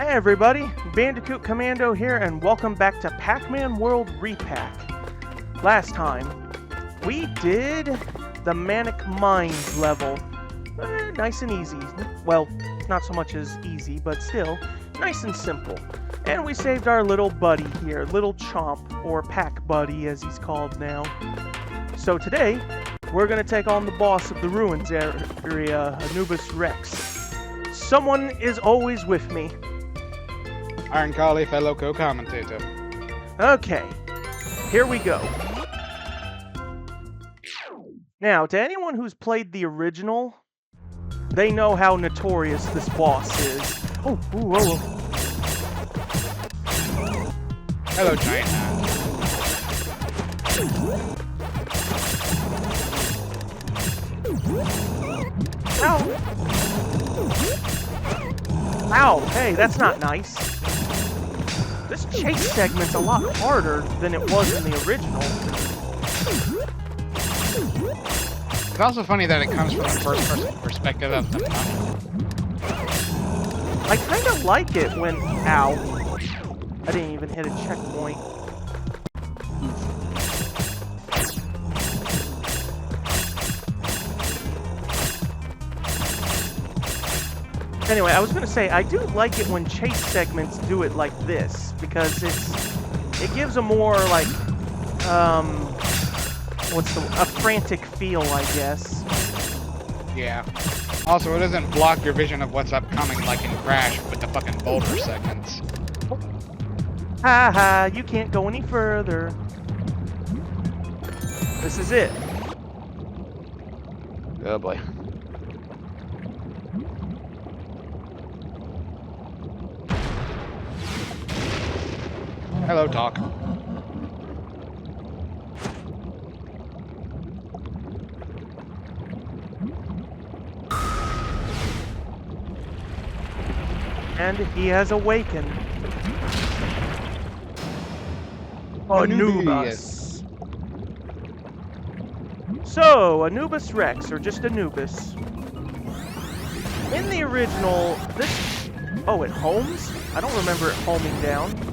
Hey everybody, Bandicoot Commando here, and welcome back to Pac-Man World Re-Pac. Last time, we did the Manic Mines level. Nice and easy. Well, not so much as easy, but still, nice and simple. And we saved our little buddy here, Little Chomp, or Pac Buddy as he's called now. So today, we're going to take on the boss of the Ruins area, Anubis Rex. Someone is always with me. Iron Collie, fellow co-commentator. Okay, here we go. Now, to anyone who's played the original, they know how notorious this boss is. Oh, ooh, oh, oh. Hello, Giant Man. Ow! Ow! Hey, that's not nice. This chase segment's a lot harder than it was in the original. It's also funny that it comes from the first-person perspective of the mummy. I kind of like it when... Ow. I didn't even hit a checkpoint. Anyway, I was going to say, I do like it when chase segments do it like this, because it gives a more, like, a frantic feel, I guess. Yeah. Also, it doesn't block your vision of what's upcoming like in Crash with the fucking boulder segments. Ha ha, you can't go any further. This is it. Oh boy. Hello, Doc. And he has awakened. Anubis. So, Anubis Rex, or just Anubis. In the original, this... Oh, it homes? I don't remember it homing down.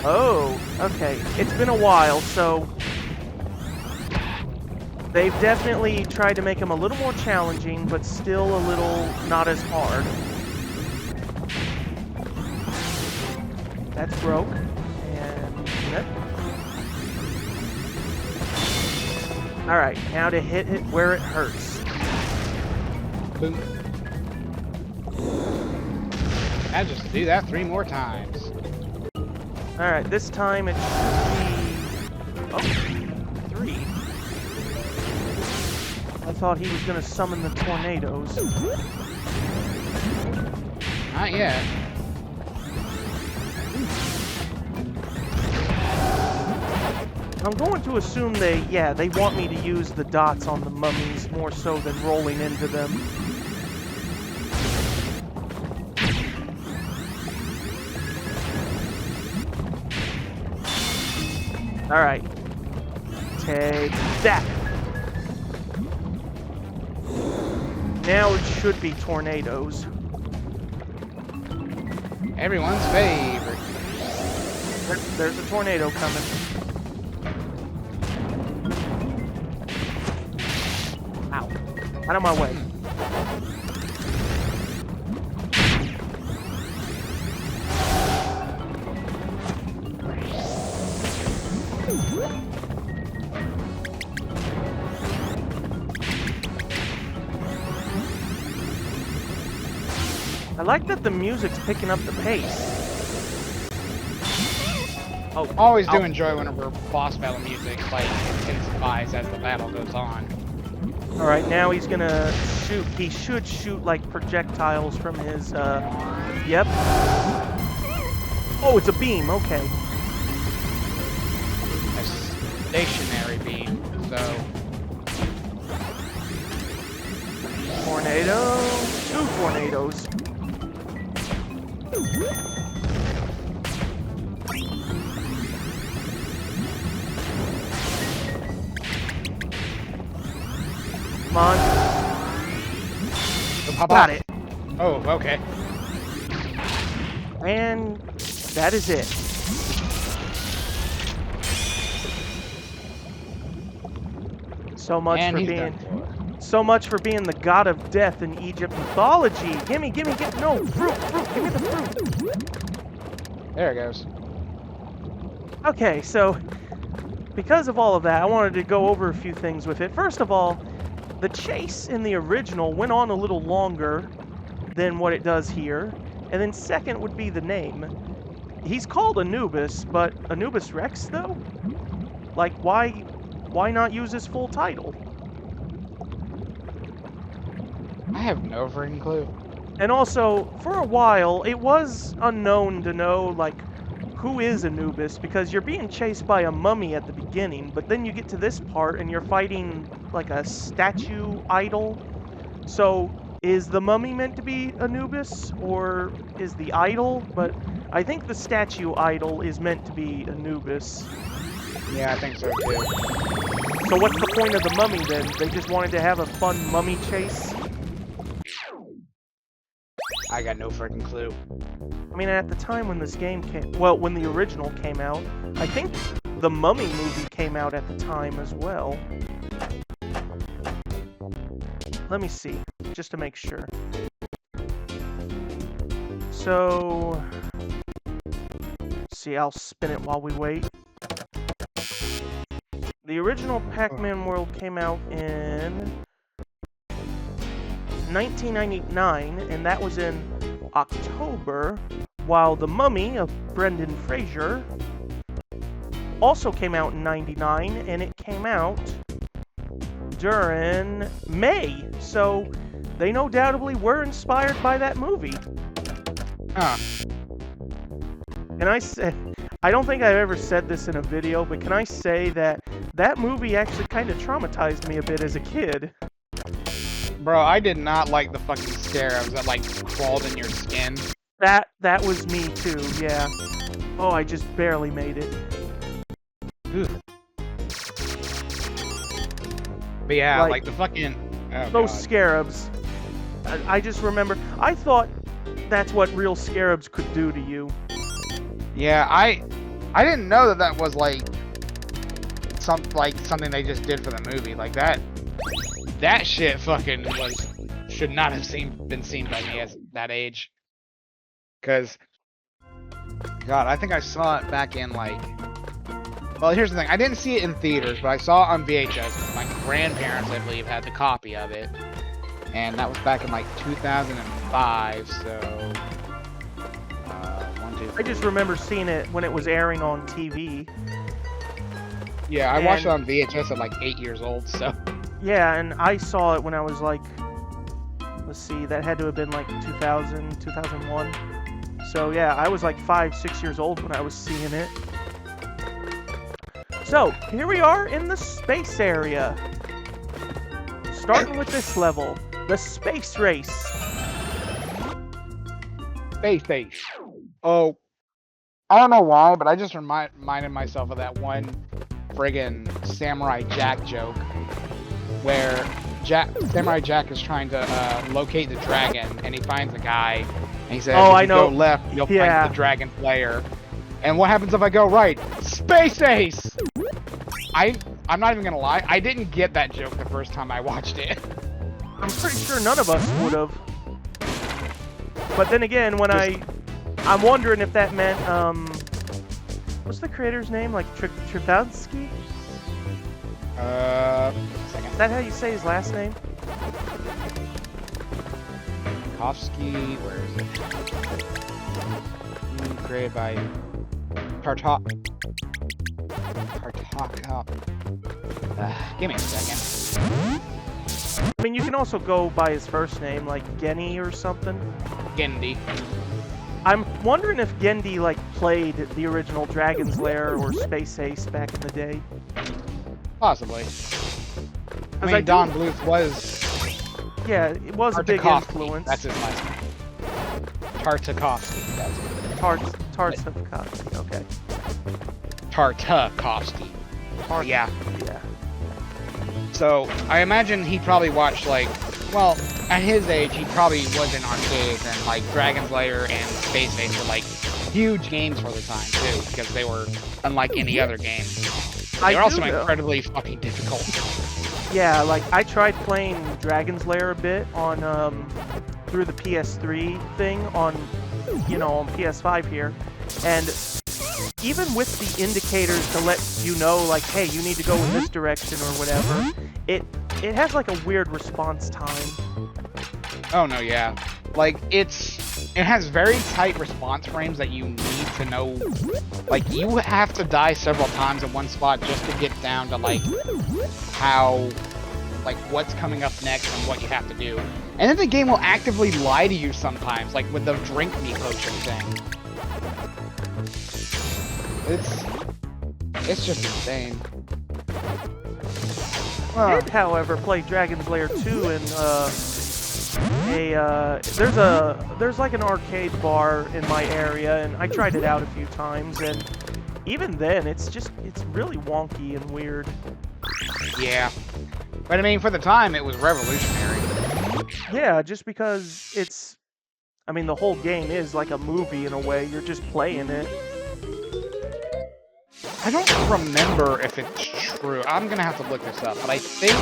Oh, okay. It's been a while, so... They've definitely tried to make him a little more challenging, but still a little not as hard. That's broke. And... Yep. Alright, now to hit it where it hurts. Boom. I just do that 3 more times. Alright, this time it should be... Oh, 3. I thought he was going to summon the tornadoes. Not yet. I'm going to assume they want me to use the dots on the mummies more so than rolling into them. Alright. Take that! Now it should be tornadoes. Everyone's favorite. There's a tornado coming. Ow. Out of my way. I like that the music's picking up the pace. Oh, always do enjoy whenever boss battle music like intensifies as the battle goes on. Alright, now he's gonna shoot. He should shoot like projectiles from his, Yep. Oh, it's a beam, okay. A stationary beam, so... Tornado. 2 tornadoes. Come on. Pop Got off. it. Oh, okay. And that is it. So much And for he's being... done for. So much for being the god of death in Egypt mythology. Gimme, no, fruit, give me the fruit. There it goes. Okay, so because of all of that, I wanted to go over a few things with it. First of all, the chase in the original went on a little longer than what it does here. And then second would be the name. He's called Anubis, but Anubis Rex though? Like why not use his full title? I have no freaking clue. And also, for a while, it was unknown to know, like, who is Anubis, because you're being chased by a mummy at the beginning, but then you get to this part and you're fighting, like, a statue idol. So, is the mummy meant to be Anubis, or is the idol? But I think the statue idol is meant to be Anubis. Yeah, I think so too. So what's the point of the mummy then? They just wanted to have a fun mummy chase? I got no freaking clue. I mean, at the time when this game came... Well, when the original came out, I think the Mummy movie came out at the time as well. Let me see, just to make sure. So... see, I'll spin it while we wait. The original Pac-Man world came out in 1999, and that was in October, while The Mummy of Brendan Fraser also came out in 99, and it came out during May, so they no doubtably were inspired by that movie. Huh. And I don't think I've ever said this in a video, but can I say that that movie actually kind of traumatized me a bit as a kid? Bro, I did not like the fucking scarabs that, like, crawled in your skin. That was me too, yeah. Oh, I just barely made it. Ugh. But yeah, like the fucking... Oh, those God. scarabs. I just remember, I thought that's what real scarabs could do to you. Yeah, I didn't know that that was, like, something they just did for the movie. Like, that shit fucking should not have been seen by me at that age. Because, God, I think I saw it back in, like... Well, here's the thing. I didn't see it in theaters, but I saw it on VHS. My grandparents, I believe, had the copy of it. And that was back in, like, 2005, so... 1, 2, 3. I just remember seeing it when it was airing on TV. Yeah, I watched it on VHS at, like, 8 years old, so... Yeah, and I saw it when I was, like... Let's see, that had to have been, like, 2000, 2001. So, yeah, I was, like, 5, 6 years old when I was seeing it. So, here we are in the space area. Starting with this level, the space race. Space race. Oh, I don't know why, but I just reminded myself of that one friggin' Samurai Jack joke where Samurai Jack is trying to locate the dragon, and he finds a guy, and he says, "Oh, if I you know. go left, you'll find the dragon player. And what happens if I go right? Space Ace!" I'm not even gonna lie, I didn't get that joke the first time I watched it. I'm pretty sure none of us would have. But then again, when I'm wondering if that meant, what's the creator's name? Like, Tripowski? Is that how you say his last name? Kofsky, where is it? Created by Tartak. Give me a second. I mean, you can also go by his first name, like Genny or something. Gendy. I'm wondering if Gendy, like, played the original Dragon's Lair or Space Ace back in the day. Possibly. I mean, Don Bluth was... Yeah, it was a big influence. That's his last name. Tartakovsky. That's it. Tartakovsky, okay. Tartakovsky. Yeah. Yeah. So, I imagine he probably watched, like, Well, at his age, he probably was in arcades, and like Dragon's Lair and Space Base were like huge games for the time too, because they were unlike any other game. But they were also incredibly fucking difficult. Yeah, like I tried playing Dragon's Lair a bit on through the PS3 thing on, you know, on PS5 here, and even with the indicators to let you know, like, hey, you need to go in this direction or whatever, it has like a weird response time. Oh no, yeah. Like it has very tight response frames that you need to know. Like you have to die several times in one spot just to get down to like how, like what's coming up next and what you have to do. And then the game will actively lie to you sometimes, like with the drink me potion thing. It's just insane. I did, however, play Dragon's Lair 2 in there's like an arcade bar in my area, and I tried it out a few times, and even then it's really wonky and weird. Yeah. But I mean, for the time it was revolutionary. Yeah, just because I mean, the whole game is like a movie in a way. You're just playing it. I don't remember if it's true. I'm gonna have to look this up, but I think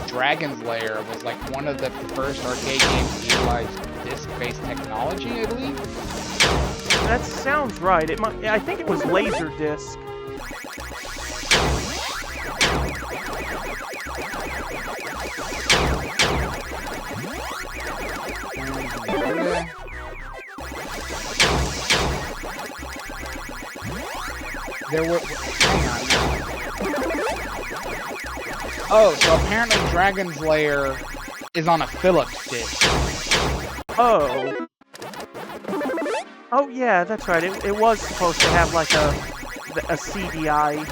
Dragon's Lair was like one of the first arcade games to utilize disc-based technology, I believe. That sounds right. I think it was Laserdisc. There were. Hang on. Oh, so apparently Dragon's Lair is on a Philips disc. Oh. Oh yeah, that's right. It was supposed to have like a CDI,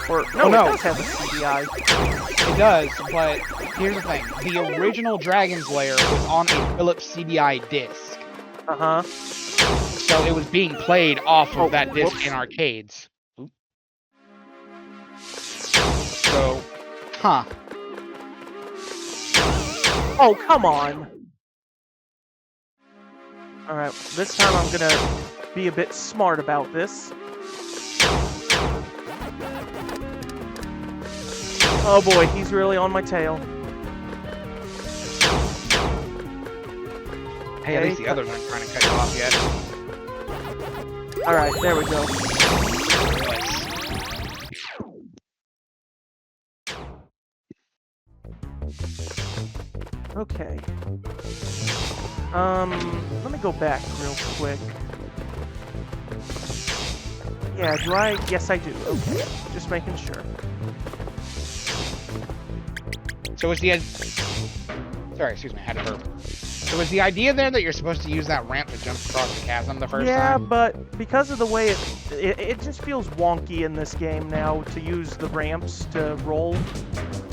or no, no, it does have a CDI. It does, but here's the thing: the original Dragon's Lair was on a Philips CDI disc. Uh huh. So it was being played off of that disc in arcades. So, huh. Oh, come on. Alright, this time I'm gonna be a bit smart about this. Oh boy, he's really on my tail. Hey, at least the others aren't trying to cut you off yet. Alright, there we go. Okay. Let me go back real quick. Yeah, do I? Yes, I do. Okay, just making sure. So is the... Sorry, excuse me, I had to burp. So is the idea there that you're supposed to use that ramp to jump across the chasm the first time? Yeah, but because of the way it just feels wonky in this game now to use the ramps to roll,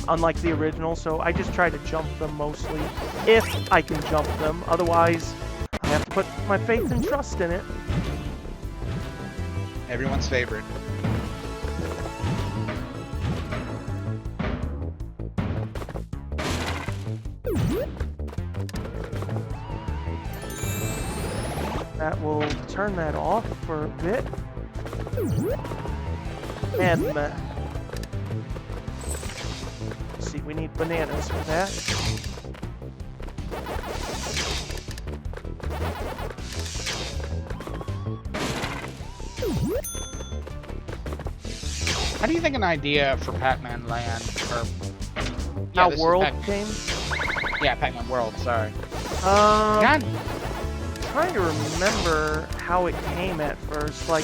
unlike the original, so I just try to jump them mostly, if I can jump them. Otherwise, I have to put my faith and trust in it. Everyone's favorite. That will turn that off for a bit. And let's see, we need bananas for that. How do you think an idea for Pac-Man Land, or... How World came? Yeah, Pac-Man World, sorry. God. Trying to remember how it came at first. Like,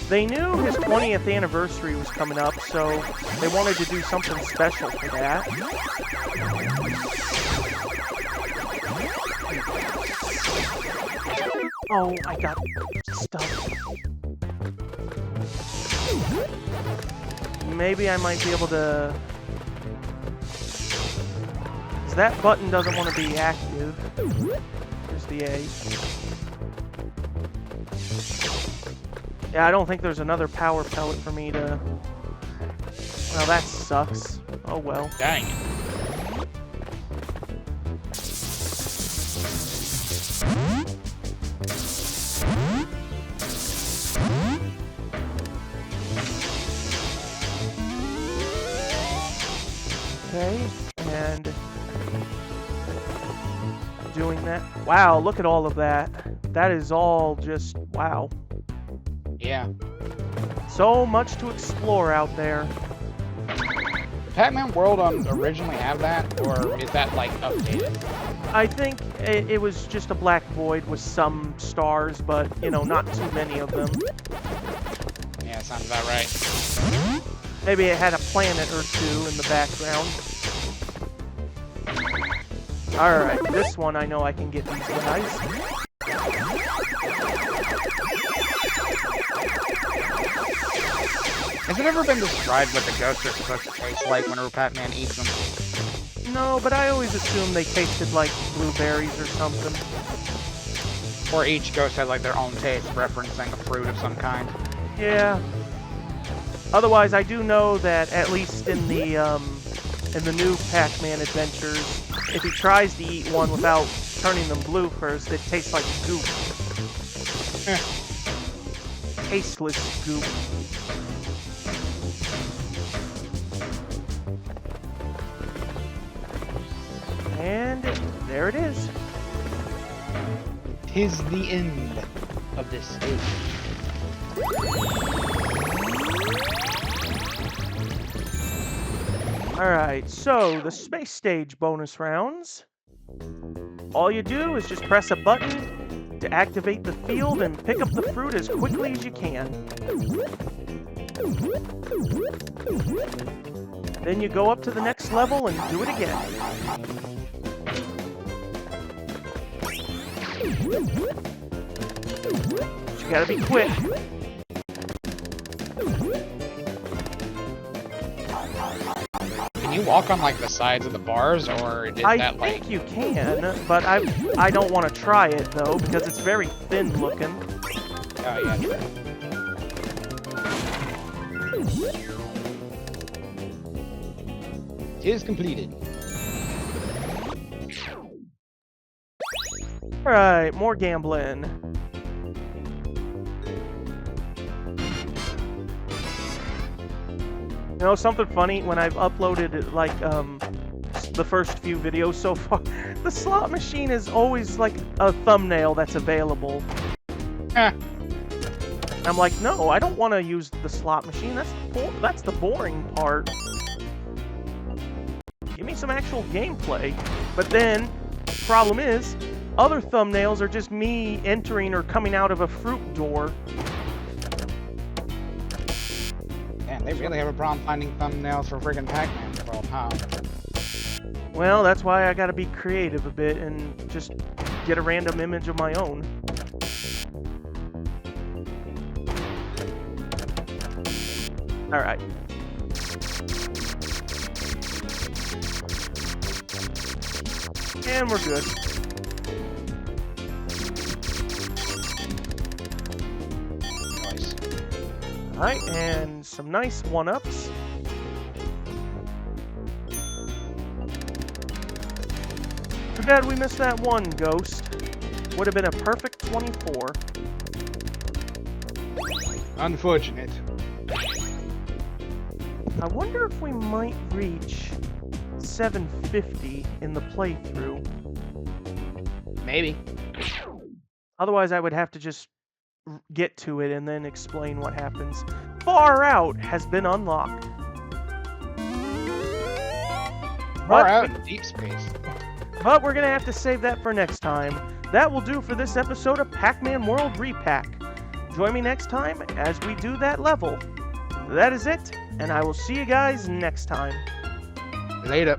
they knew his 20th anniversary was coming up, so they wanted to do something special for that. Oh, I got stuck. Maybe I might be able to... Because that button doesn't want to be active. There's the A. Yeah, I don't think there's another power pellet for me to... Well, that sucks. Oh well. Dang it. doing that. Wow, look at all of that. That is all just, wow. Yeah. So much to explore out there. Pac-Man World originally have that, or is that like updated? I think it was just a black void with some stars, but, you know, not too many of them. Yeah, sounds about right. Maybe it had a planet or two in the background. Alright, this one I know I can get these guys. Has it ever been described what the ghosts are supposed to taste like whenever Pac-Man eats them? No, but I always assumed they tasted like blueberries or something. Or each ghost has like their own taste, referencing a fruit of some kind. Yeah. Otherwise, I do know that at least in the new Pac-Man adventures, if he tries to eat one without turning them blue first, it tastes like goop. Tasteless goop. And there it is. 'Tis the end of this stage. Alright, so the space stage bonus rounds. All you do is just press a button to activate the field and pick up the fruit as quickly as you can. Then you go up to the next level and do it again. But you gotta be quick. Can you walk on like the sides of the bars, or is I that like? think you can, but I don't want to try it though because it's very thin looking. Oh yeah, true. Tis completed. Alright, more gambling. You know, something funny, when I've uploaded, like, the first few videos so far, the slot machine is always, like, a thumbnail that's available. I'm like, no, I don't want to use the slot machine. That's the boring part. Give me some actual gameplay. But then, problem is, other thumbnails are just me entering or coming out of a fruit door. Man, they really have a problem finding thumbnails for friggin' Pac-Man World, huh? Well, that's why I gotta be creative a bit and just get a random image of my own. Alright. And we're good. Nice. Alright, and some nice one-ups. Too bad we missed that one, Ghost. Would have been a perfect 24. Unfortunate. I wonder if we might reach 750 in the playthrough. Maybe. Otherwise, I would have to just get to it and then explain what happens. Far Out has been unlocked. Far out in deep space. But we're going to have to save that for next time. That will do for this episode of Pac-Man World Re-Pac. Join me next time as we do that level. That is it, and I will see you guys next time. Later.